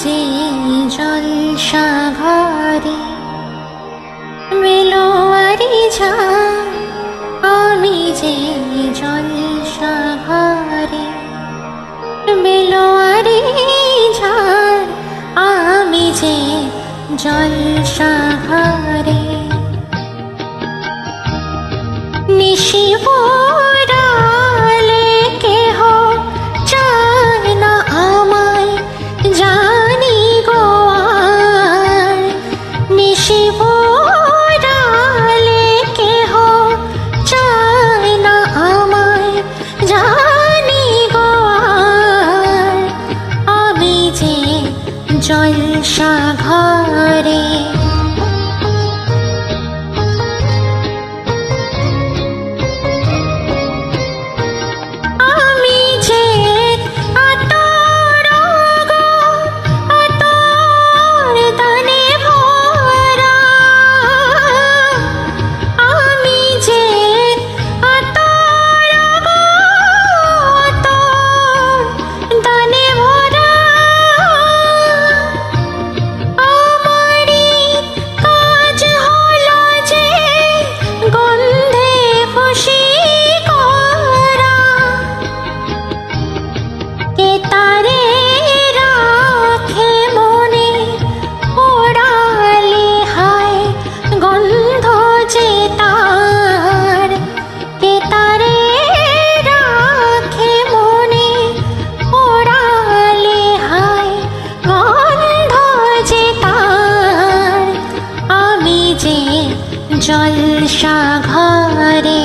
যে জলসাঘরে বেলোয়ারি ঝাড়, আমি যে জলসাঘরে বেলোয়ারি ঝাড়, আমি যে জলসাঘরে নিশিভোরালে কেহ চায় না আমায়, জানি গো আর নিশিভোরালে কেহ চায় না আমায়, জানি গো আর আমি যে জলসাঘরে জলসাঘরে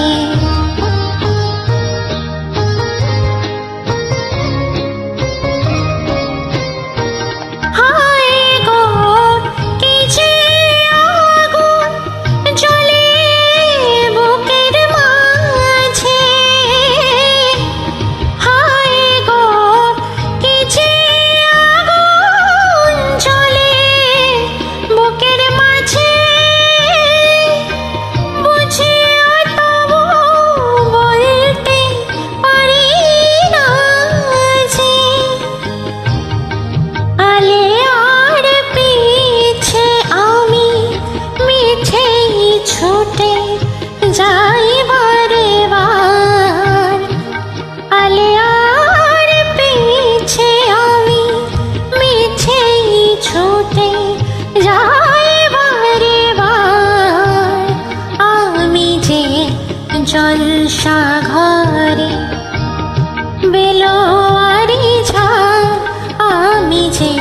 হায় গো কি যে আগুন জ্বলে বুকের মাঝে, হায় গো কি যে আগুন জ্বলে বুকের মাঝে, ছুটে যাই বারে বার, আলে আর পিছে আমি মিছেই ছুটে যাই বারে বার, আমি যে জলসাঘরে বেলোয়ারি ঝাড়, আমি যে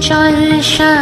জলসা